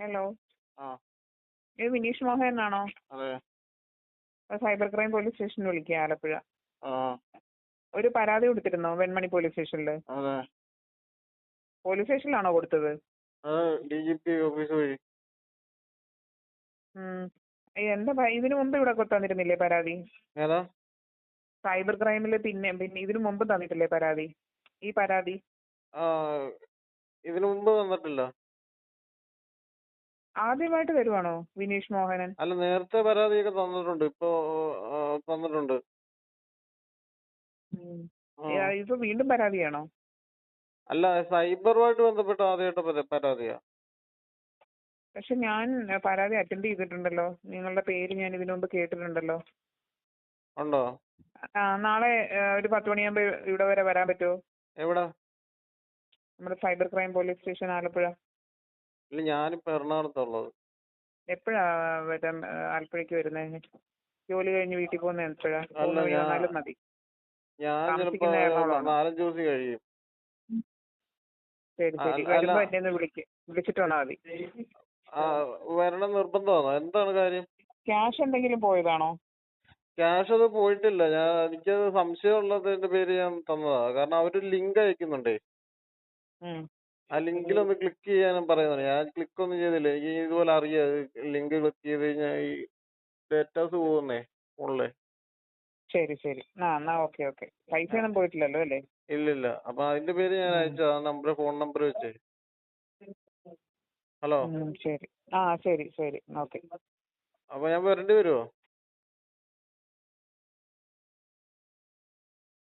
Hello, ആ ഇത് വിനീഷ് മോഹൻ ആണോ? അതെ. സൈബർ ക്രൈം പോലീസ് സ്റ്റേഷനിൽ വിളിക്കുക, ആലപ്പുഴ. ആ ഒരു പരാതി കൊടുത്തിരുന്നോ വെൺമണി പോലീസ് സ്റ്റേഷനിൽ? അതെ. പോലീസ് സ്റ്റേഷനിലാണോ കൊടുത്തത്? അത് DGP ഓഫീസ് വഴി. എന്താ ഇതിനു മുമ്പ് ഇവിടെ തന്നിരുന്നില്ലേ പരാതി? ഏതാ? സൈബർ ക്രൈമിൽ പിന്നെ ഇതിനു മുമ്പ് തന്നിട്ടില്ലേ പരാതി? ഈ പരാതി ആ ഇതിനു മുമ്പ് തന്നിട്ടില്ല. ആദ്യമായിട്ട് തരുവാണോ വിനീഷ് മോഹനൻ? അല്ല, നേരത്തെ പരാതിയൊക്കെ തന്നിട്ടുണ്ട്. ഇപ്പൊ തന്നിട്ടുണ്ട്. ആ. ഇപ്പൊ വീണ്ടും പരാതിയാണോ? അല്ല, സൈബറുമായിട്ട് ബന്ധപ്പെട്ട ആദ്യമായിട്ട് പരാതിയാ. പക്ഷെ ഞാൻ പരാതി അറ്റൻഡ് ചെയ്തിട്ടുണ്ടല്ലോ. നിങ്ങളുടെ പേര് ഞാൻ ഇതിനു മുമ്പ് കേട്ടിട്ടുണ്ടല്ലോ. ഉണ്ടോ? നാളെ ഒരു 10 മണിയാകുമ്പോ ഇവിടെ വരെ വരാൻ പറ്റുമോ? എവിടെ? നമ്മുടെ cyber crime police station Alappuzha. ഇല്ല, ഞാനിപ്പോ എറണാകുളത്തുള്ളത്. എപ്പോഴാ ആലപ്പുഴയ്ക്ക് വരുന്നത്? ജോലി കഴിഞ്ഞ് വീട്ടിൽ പോകുന്ന എപ്പോഴാ? അല്ല, വന്നാലും മതി. ഞാൻ ചിലപ്പോ താമസിക്കുന്ന എറണാകുളമാണോ? 4-5 ദിവസം കഴിയും. ശരി ശരി. അല്ല, വരുമ്പോ എന്നെ ഒന്ന് വിളിച്ചിട്ട് വന്നാൽ മതി. വരണം നിർബന്ധമാണോ? എന്താണ് കാര്യം? ക്യാഷ് എന്തെങ്കിലും പോയതാണോ? ക്യാഷ് അത് പോയിട്ടില്ല. എനിക്കത് സംശയമുള്ളതിന്റെ പേര് ഞാൻ തന്നതാ. കാരണം അവരൊരു ലിങ്ക് അയക്കുന്നുണ്ടേ. ആ ലിങ്കിലൊന്ന് ക്ലിക്ക് ചെയ്യാനും പറയുന്നുണ്ട്. ഞാൻ ക്ലിക്ക് ഒന്നും ചെയ്തില്ല. എനിക്ക് ഇതുപോലെ അറിയാം, ലിങ്ക് ക്ലിക്ക് ചെയ്ത് കഴിഞ്ഞാൽ ഈ ഡേറ്റാസ് പോകുന്നേ ഫോണിലെ. ശരി ശരി. എന്നാ ഓക്കെ ഓക്കെ. പൈസ ഒന്നും പോയിട്ടില്ലല്ലോ അല്ലേ? ഇല്ലില്ല. അപ്പൊ അതിന്റെ പേര് ഞാൻ അയച്ചു. ആ നമ്പർ, ഫോൺ നമ്പർ വെച്ചേ. ഹലോ. ശരി. ശരി ശരി. ഓക്കെ. അപ്പൊ ഞാൻ വരേണ്ടി വരുമോ?